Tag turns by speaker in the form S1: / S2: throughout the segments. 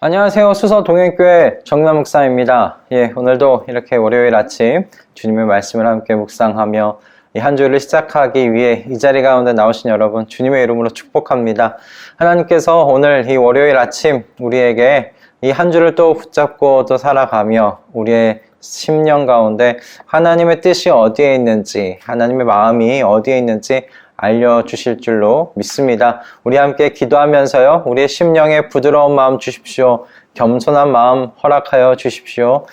S1: 안녕하세요. 수서 동행교회 정남 목사입니다. 오늘도 이렇게 월요일 아침 주님의 말씀을 함께 묵상하며 이 한 주를 시작하기 위해 이 자리 가운데 나오신 여러분 주님의 이름으로 축복합니다. 하나님께서 오늘 이 월요일 아침 우리에게 이 한 주를 또 붙잡고 또 살아가며 우리의 심령 가운데 하나님의 뜻이 어디에 있는지, 하나님의 마음이 어디에 있는지 알려주실 줄로 믿습니다. 우리 함께 기도하면서요, 우리의 심령에 부드러운 마음 주십시오. 겸손한 마음 허락하여 주십시오.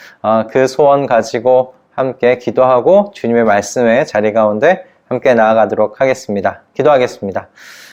S1: 그 소원 가지고 함께 기도하고 주님의 말씀의 자리 가운데 함께 나아가도록 하겠습니다. 기도하겠습니다.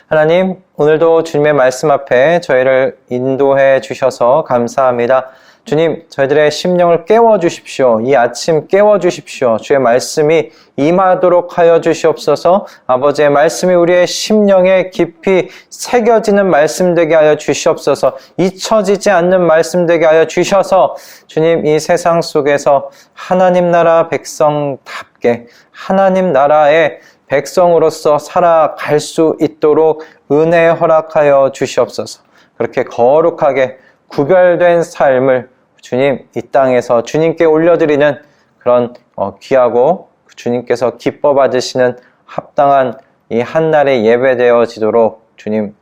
S1: 하나님, 오늘도 주님의 말씀 앞에 저희를 인도해 주셔서 감사합니다. 주님, 저희들의 심령을 깨워주십시오. 이 아침 깨워주십시오. 주의 말씀이 임하도록 하여 주시옵소서. 아버지의 말씀이 우리의 심령에 깊이 새겨지는 말씀 되게 하여 주시옵소서. 잊혀지지 않는 말씀 되게 하여 주셔서 주님, 이 세상 속에서 하나님 나라 백성답게 하나님 나라의 백성으로서 살아갈 수 있도록 은혜 허락하여 주시옵소서. 그렇게 거룩하게 구별된 삶을 주님 이 땅에서 주님께 올려드리는 그런 귀하고 주님께서 기뻐 받으시는 합당한 이 한날에 예배되어지도록 주님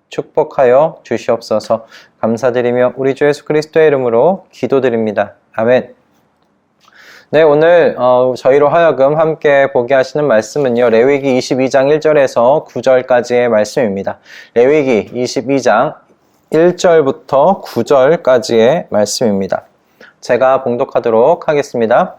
S1: 축복하여 주시옵소서. 감사드리며 우리 주 예수 그리스도의 이름으로 기도드립니다. 아멘. 네, 오늘 저희로 하여금 함께 보게 하시는 말씀은요, 레위기 22장 1절에서 9절까지의 말씀입니다. 레위기 22장 1절부터 9절까지의 말씀입니다. 제가 봉독하도록 하겠습니다.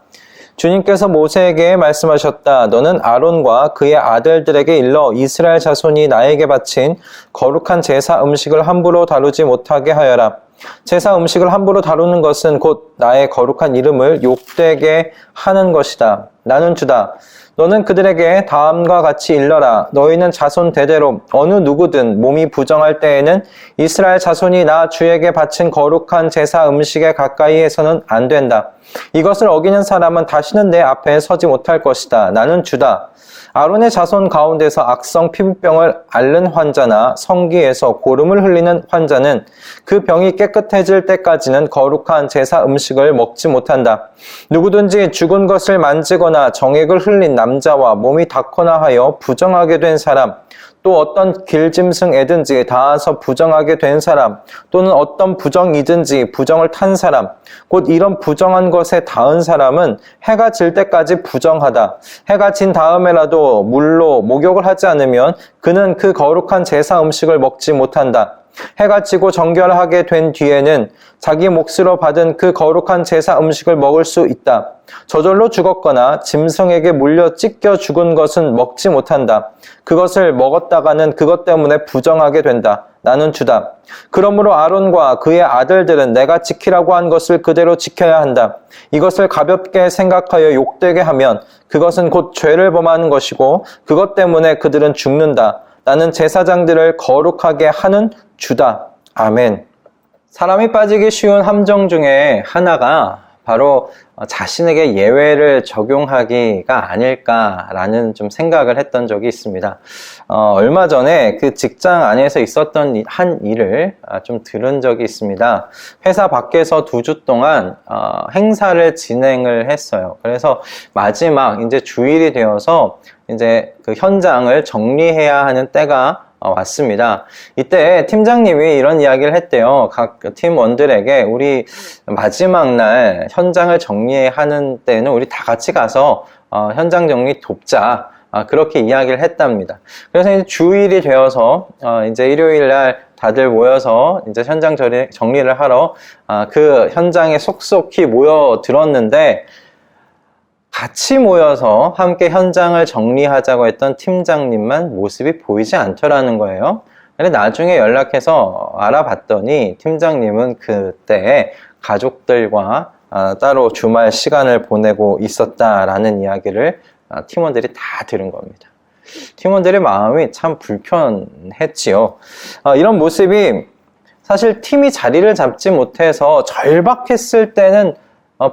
S1: 주님께서 모세에게 말씀하셨다. 너는 아론과 그의 아들들에게 일러 이스라엘 자손이 나에게 바친 거룩한 제사 음식을 함부로 다루지 못하게 하여라. 제사 음식을 함부로 다루는 것은 곧 나의 거룩한 이름을 욕되게 하는 것이다. 나는 주다. 너는 그들에게 다음과 같이 일러라. 너희는 자손 대대로 어느 누구든 몸이 부정할 때에는 이스라엘 자손이 나 주에게 바친 거룩한 제사 음식에 가까이 해서는 안 된다. 이것을 어기는 사람은 다시는 내 앞에 서지 못할 것이다. 나는 주다. 아론의 자손 가운데서 악성 피부병을 앓는 환자나 성기에서 고름을 흘리는 환자는 그 병이 깨끗해질 때까지는 거룩한 제사 음식을 먹지 못한다. 누구든지 죽은 것을 만지거나 정액을 흘린 남자와 몸이 닿거나 하여 부정하게 된 사람, 또 어떤 길짐승애든지 닿아서 부정하게 된 사람, 또는 어떤 부정이든지 부정을 탄 사람, 곧 이런 부정한 것에 닿은 사람은 해가 질 때까지 부정하다. 해가 진 다음에라도 물로 목욕을 하지 않으면 그는 그 거룩한 제사 음식을 먹지 못한다. 해가 지고 정결하게 된 뒤에는 자기 몫으로 받은 그 거룩한 제사 음식을 먹을 수 있다. 저절로 죽었거나 짐승에게 물려 찢겨 죽은 것은 먹지 못한다. 그것을 먹었다가는 그것 때문에 부정하게 된다. 나는 주다. 그러므로 아론과 그의 아들들은 내가 지키라고 한 것을 그대로 지켜야 한다. 이것을 가볍게 생각하여 욕되게 하면 그것은 곧 죄를 범하는 것이고 그것 때문에 그들은 죽는다. 나는 제사장들을 거룩하게 하는 주다. 아멘. 사람이 빠지기 쉬운 함정 중에 하나가 바로 자신에게 예외를 적용하기가 아닐까라는 좀 생각을 했던 적이 있습니다. 얼마 전에 그 직장 안에서 있었던 한 일을 좀 들은 적이 있습니다. 회사 밖에서 2주 동안 행사를 진행을 했어요. 그래서 마지막 이제 주일이 되어서 이제 그 현장을 정리해야 하는 때가 왔습니다. 이때 팀장님이 이런 이야기를 했대요. 각 팀원들에게 우리 마지막 날 현장을 정리하는 때는 우리 다 같이 가서 현장 정리 돕자. 그렇게 이야기를 했답니다. 그래서 이제 주일이 되어서 이제 일요일 날 다들 모여서 이제 현장 정리를 하러 그 현장에 속속히 모여들었는데 같이 모여서 함께 현장을 정리하자고 했던 팀장님만 모습이 보이지 않더라는 거예요. 근데 나중에 연락해서 알아봤더니 팀장님은 그때 가족들과 따로 주말 시간을 보내고 있었다라는 이야기를 팀원들이 다 들은 겁니다. 팀원들의 마음이 참 불편했지요. 이런 모습이 사실 팀이 자리를 잡지 못해서 절박했을 때는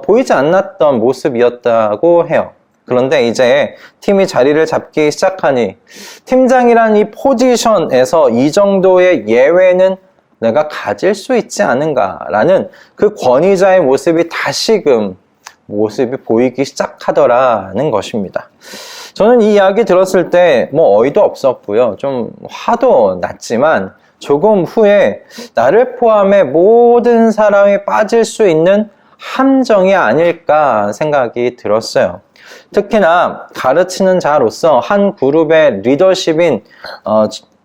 S1: 보이지 않았던 모습이었다고 해요. 그런데 이제 팀이 자리를 잡기 시작하니 팀장이란 이 포지션에서 이 정도의 예외는 내가 가질 수 있지 않은가라는 그 권위자의 모습이 다시금 모습이 보이기 시작하더라는 것입니다. 저는 이 이야기 들었을 때 어이도 없었고요. 좀 화도 났지만 조금 후에 나를 포함해 모든 사람이 빠질 수 있는 함정이 아닐까 생각이 들었어요. 특히나 가르치는 자로서 한 그룹의 리더십인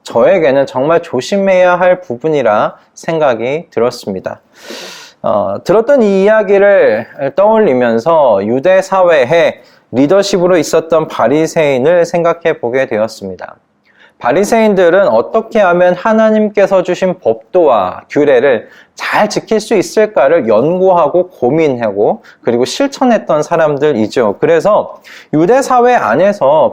S1: 저에게는 정말 조심해야 할 부분이라 생각이 들었습니다. 들었던 이 이야기를 떠올리면서 유대 사회에 리더십으로 있었던 바리새인을 생각해 보게 되었습니다. 바리새인들은 어떻게 하면 하나님께서 주신 법도와 규례를 잘 지킬 수 있을까를 연구하고 고민하고 그리고 실천했던 사람들이죠. 그래서 유대 사회 안에서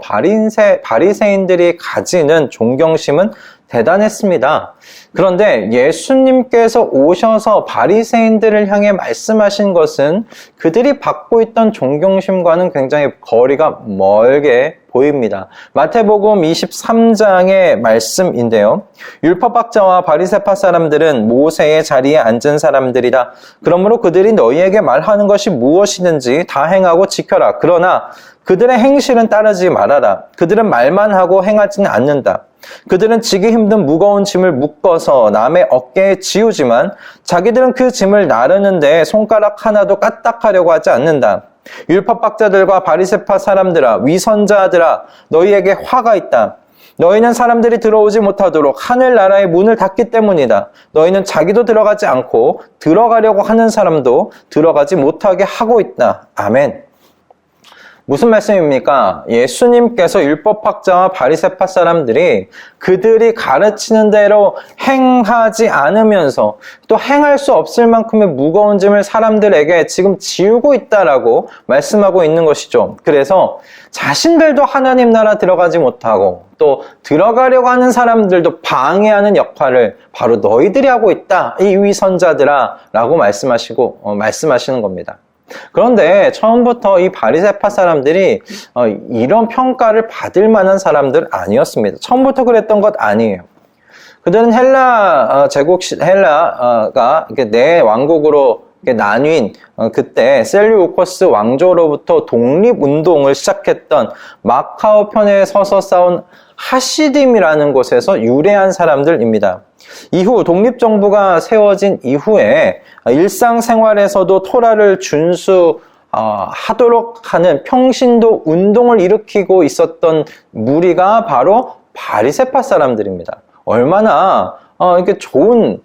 S1: 바리새인들이 가지는 존경심은 대단했습니다. 그런데 예수님께서 오셔서 바리새인들을 향해 말씀하신 것은 그들이 받고 있던 존경심과는 굉장히 거리가 멀게 보입니다. 마태복음 23장의 말씀인데요. 율법학자와 바리새파 사람들은 모세의 자리에 앉은 사람들이다. 그러므로 그들이 너희에게 말하는 것이 무엇이든지 다 행하고 지켜라. 그러나 그들의 행실은 따르지 말아라. 그들은 말만 하고 행하지는 않는다. 그들은 지기 힘든 무거운 짐을 묶어서 남의 어깨에 지우지만 자기들은 그 짐을 나르는데 손가락 하나도 까딱하려고 하지 않는다. 율법학자들과 바리새파 사람들아, 위선자들아, 너희에게 화가 있다. 너희는 사람들이 들어오지 못하도록 하늘나라의 문을 닫기 때문이다. 너희는 자기도 들어가지 않고 들어가려고 하는 사람도 들어가지 못하게 하고 있다. 아멘. 무슨 말씀입니까? 예수님께서 율법학자와 바리새파 사람들이 그들이 가르치는 대로 행하지 않으면서 또 행할 수 없을 만큼의 무거운 짐을 사람들에게 지금 지우고 있다라고 말씀하고 있는 것이죠. 그래서 자신들도 하나님 나라 들어가지 못하고 또 들어가려고 하는 사람들도 방해하는 역할을 바로 너희들이 하고 있다. 이 위선자들아 라고 말씀하시는 겁니다. 그런데 처음부터 이 바리새파 사람들이 이런 평가를 받을 만한 사람들 아니었습니다. 처음부터 그랬던 것 아니에요. 그들은 헬라가 네 왕국으로 나뉜 그때 셀류코스 왕조로부터 독립운동을 시작했던 마카오 편에 서서 싸운 하시딤이라는 곳에서 유래한 사람들입니다. 이후 독립정부가 세워진 이후에 일상생활에서도 토라를 준수하도록 하는 평신도 운동을 일으키고 있었던 무리가 바로 바리새파 사람들입니다. 얼마나 이렇게 좋은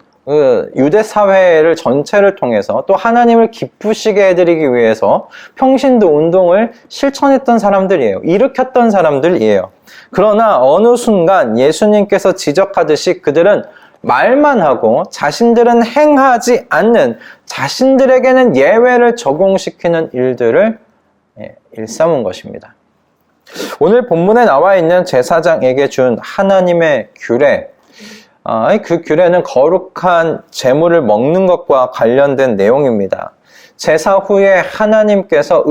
S1: 유대 사회를 전체를 통해서 또 하나님을 기쁘시게 해드리기 위해서 평신도 운동을 실천했던 사람들이에요. 일으켰던 사람들이에요. 그러나 어느 순간 예수님께서 지적하듯이 그들은 말만 하고 자신들은 행하지 않는, 자신들에게는 예외를 적용시키는 일들을 일삼은 것입니다. 오늘 본문에 나와 있는 제사장에게 준 하나님의 규례, 그 규례는 거룩한 제물을 먹는 것과 관련된 내용입니다. 제사 후에 하나님께서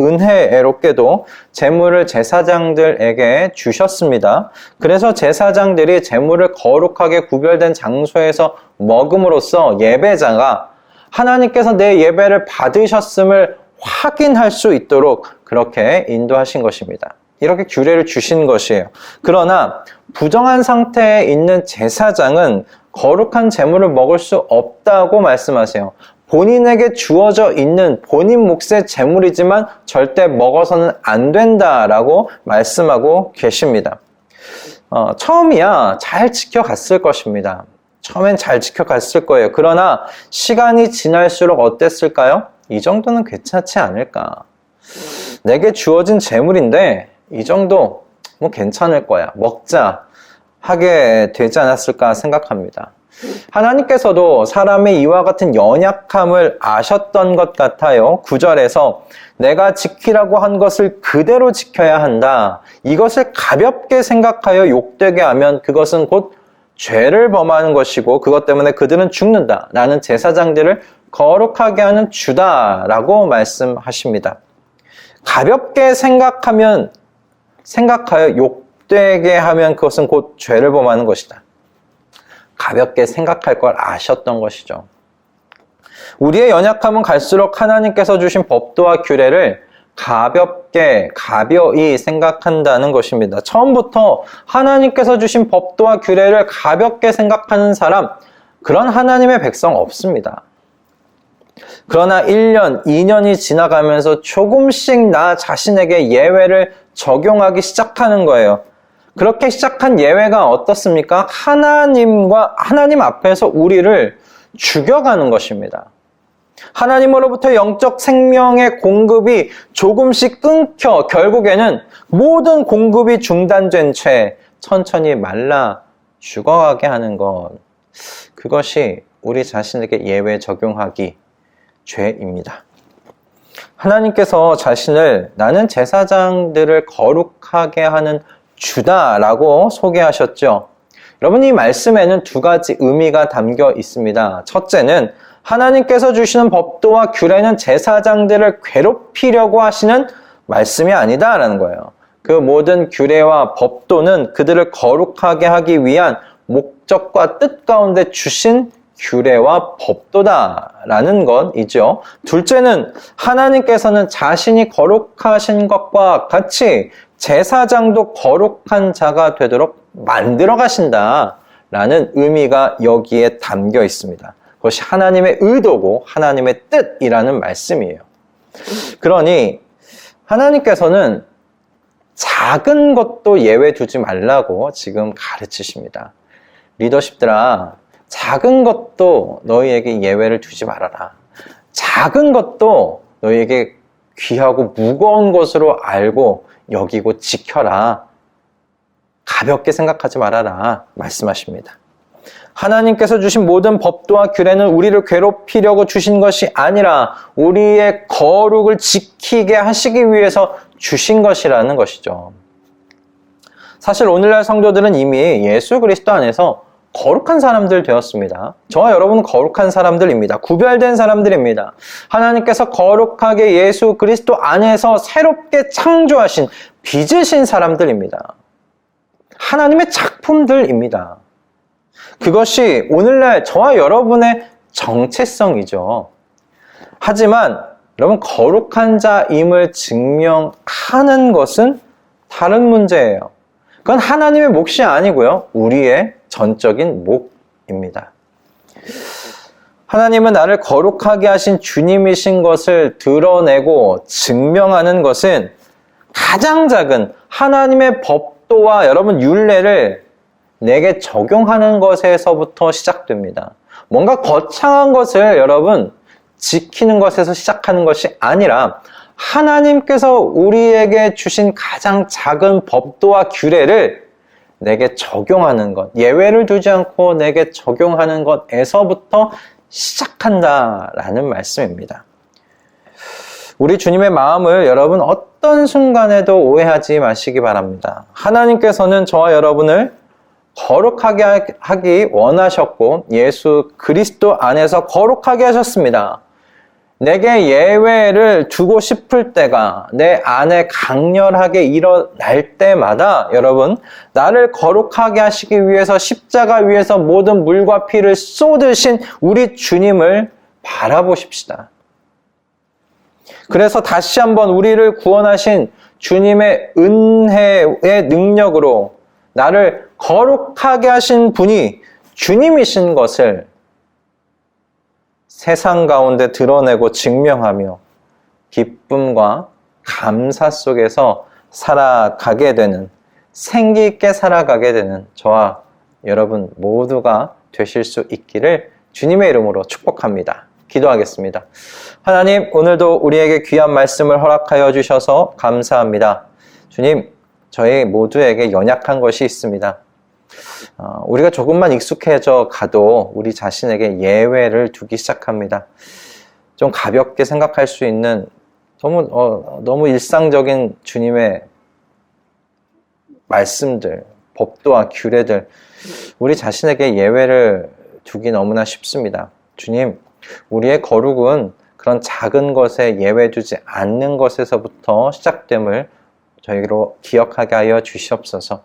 S1: 은혜롭게도 제물을 제사장들에게 주셨습니다. 그래서 제사장들이 제물을 거룩하게 구별된 장소에서 먹음으로써 예배자가 하나님께서 내 예배를 받으셨음을 확인할 수 있도록 그렇게 인도하신 것입니다. 이렇게 규례를 주신 것이에요. 그러나 부정한 상태에 있는 제사장은 거룩한 제물을 먹을 수 없다고 말씀하세요. 본인에게 주어져 있는 본인 몫의 제물이지만 절대 먹어서는 안 된다라고 말씀하고 계십니다. 처음이야 잘 지켜갔을 것입니다. 처음엔 잘 지켜갔을 거예요. 그러나 시간이 지날수록 어땠을까요? 이 정도는 괜찮지 않을까? 내게 주어진 제물인데 이 정도 괜찮을 거야. 먹자 하게 되지 않았을까 생각합니다. 하나님께서도 사람의 이와 같은 연약함을 아셨던 것 같아요. 9절에서 내가 지키라고 한 것을 그대로 지켜야 한다. 이것을 가볍게 생각하여 욕되게 하면 그것은 곧 죄를 범하는 것이고 그것 때문에 그들은 죽는다. 나는 제사장들을 거룩하게 하는 주다라고 말씀하십니다. 가볍게 생각하여 욕되게 하면 그것은 곧 죄를 범하는 것이다. 가볍게 생각할 걸 아셨던 것이죠. 우리의 연약함은 갈수록 하나님께서 주신 법도와 규례를 가벼이 생각한다는 것입니다. 처음부터 하나님께서 주신 법도와 규례를 가볍게 생각하는 사람, 그런 하나님의 백성 없습니다. 그러나 1년, 2년이 지나가면서 조금씩 나 자신에게 예외를 적용하기 시작하는 거예요. 그렇게 시작한 예외가 어떻습니까? 하나님 앞에서 우리를 죽여가는 것입니다. 하나님으로부터 영적 생명의 공급이 조금씩 끊겨 결국에는 모든 공급이 중단된 채 천천히 말라 죽어가게 하는 것. 그것이 우리 자신에게 예외 적용하기 죄입니다. 하나님께서 자신을 나는 제사장들을 거룩하게 하는 주다라고 소개하셨죠. 여러분, 이 말씀에는 두 가지 의미가 담겨 있습니다. 첫째는 하나님께서 주시는 법도와 규례는 제사장들을 괴롭히려고 하시는 말씀이 아니다라는 거예요. 그 모든 규례와 법도는 그들을 거룩하게 하기 위한 목적과 뜻 가운데 주신 규례와 법도다라는 것이죠. 둘째는 하나님께서는 자신이 거룩하신 것과 같이 제사장도 거룩한 자가 되도록 만들어 가신다라는 의미가 여기에 담겨 있습니다. 그것이 하나님의 의도고 하나님의 뜻이라는 말씀이에요. 그러니 하나님께서는 작은 것도 예외 두지 말라고 지금 가르치십니다. 리더십들아, 작은 것도 너희에게 예외를 두지 말아라. 작은 것도 너희에게 귀하고 무거운 것으로 알고 여기고 지켜라. 가볍게 생각하지 말아라 말씀하십니다. 하나님께서 주신 모든 법도와 규례는 우리를 괴롭히려고 주신 것이 아니라 우리의 거룩을 지키게 하시기 위해서 주신 것이라는 것이죠. 사실 오늘날 성도들은 이미 예수 그리스도 안에서 거룩한 사람들 되었습니다. 저와 여러분은 거룩한 사람들입니다. 구별된 사람들입니다. 하나님께서 거룩하게 예수 그리스도 안에서 새롭게 창조하신 빚으신 사람들입니다. 하나님의 작품들입니다. 그것이 오늘날 저와 여러분의 정체성이죠. 하지만 여러분, 거룩한 자임을 증명하는 것은 다른 문제예요. 그건 하나님의 몫이 아니고요. 우리의 전적인 몫입니다. 하나님은 나를 거룩하게 하신 주님이신 것을 드러내고 증명하는 것은 가장 작은 하나님의 법도와 여러분 율례를 내게 적용하는 것에서부터 시작됩니다. 뭔가 거창한 것을 여러분 지키는 것에서 시작하는 것이 아니라 하나님께서 우리에게 주신 가장 작은 법도와 규례를 내게 적용하는 것, 예외를 두지 않고 내게 적용하는 것에서부터 시작한다라는 말씀입니다. 우리 주님의 마음을 여러분 어떤 순간에도 오해하지 마시기 바랍니다. 하나님께서는 저와 여러분을 거룩하게 하기 원하셨고 예수 그리스도 안에서 거룩하게 하셨습니다. 내게 예외를 두고 싶을 때가 내 안에 강렬하게 일어날 때마다 여러분, 나를 거룩하게 하시기 위해서 십자가 위에서 모든 물과 피를 쏟으신 우리 주님을 바라보십시다. 그래서 다시 한번 우리를 구원하신 주님의 은혜의 능력으로 나를 거룩하게 하신 분이 주님이신 것을 세상 가운데 드러내고 증명하며 기쁨과 감사 속에서 살아가게 되는, 생기 있게 살아가게 되는 저와 여러분 모두가 되실 수 있기를 주님의 이름으로 축복합니다. 기도하겠습니다. 하나님, 오늘도 우리에게 귀한 말씀을 허락하여 주셔서 감사합니다. 주님, 저희 모두에게 연약한 것이 있습니다. 우리가 조금만 익숙해져 가도 우리 자신에게 예외를 두기 시작합니다. 좀 가볍게 생각할 수 있는 너무 일상적인 주님의 말씀들, 법도와 규례들, 우리 자신에게 예외를 두기 너무나 쉽습니다. 주님, 우리의 거룩은 그런 작은 것에 예외 두지 않는 것에서부터 시작됨을 저희로 기억하게 하여 주시옵소서.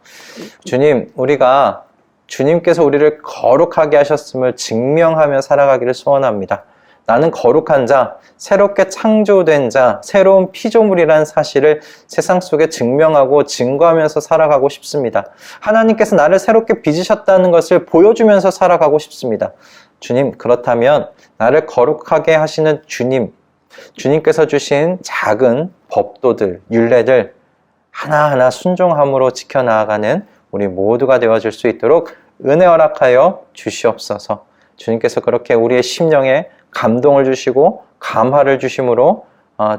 S1: 주님, 우리가 주님께서 우리를 거룩하게 하셨음을 증명하며 살아가기를 소원합니다. 나는 거룩한 자, 새롭게 창조된 자, 새로운 피조물이라는 사실을 세상 속에 증명하고 증거하면서 살아가고 싶습니다. 하나님께서 나를 새롭게 빚으셨다는 것을 보여주면서 살아가고 싶습니다. 주님, 그렇다면 나를 거룩하게 하시는 주님께서 주신 작은 법도들, 율례들 하나하나 순종함으로 지켜나가는 우리 모두가 되어줄 수 있도록 은혜 허락하여 주시옵소서. 주님께서 그렇게 우리의 심령에 감동을 주시고 감화를 주심으로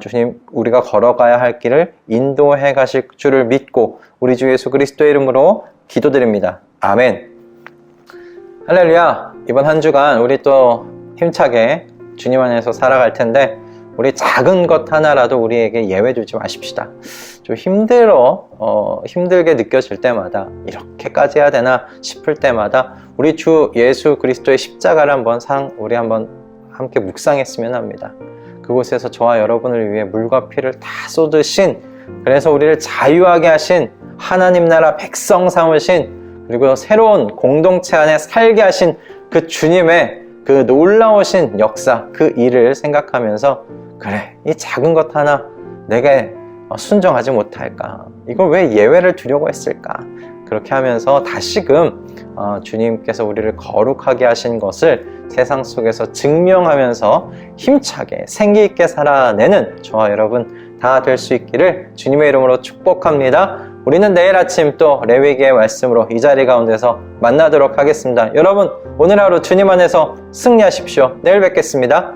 S1: 주님, 우리가 걸어가야 할 길을 인도해 가실 줄을 믿고 우리 주 예수 그리스도의 이름으로 기도드립니다. 아멘. 할렐루야. 이번 한 주간 우리 또 힘차게 주님 안에서 살아갈 텐데 우리 작은 것 하나라도 우리에게 예외 두지 마십시다. 좀 힘들게 느껴질 때마다 이렇게까지 해야 되나 싶을 때마다 우리 주 예수 그리스도의 십자가를 우리 한번 함께 묵상했으면 합니다. 그곳에서 저와 여러분을 위해 물과 피를 다 쏟으신, 그래서 우리를 자유하게 하신, 하나님 나라 백성 삼으신, 그리고 새로운 공동체 안에 살게 하신 그 주님의 그 놀라우신 역사, 그 일을 생각하면서 그래, 이 작은 것 하나 내게 순종하지 못할까? 이걸 왜 예외를 두려고 했을까? 그렇게 하면서 다시금 주님께서 우리를 거룩하게 하신 것을 세상 속에서 증명하면서 힘차게 생기 있게 살아내는 저와 여러분 다 될 수 있기를 주님의 이름으로 축복합니다. 우리는 내일 아침 또 레위기의 말씀으로 이 자리 가운데서 만나도록 하겠습니다. 여러분, 오늘 하루 주님 안에서 승리하십시오. 내일 뵙겠습니다.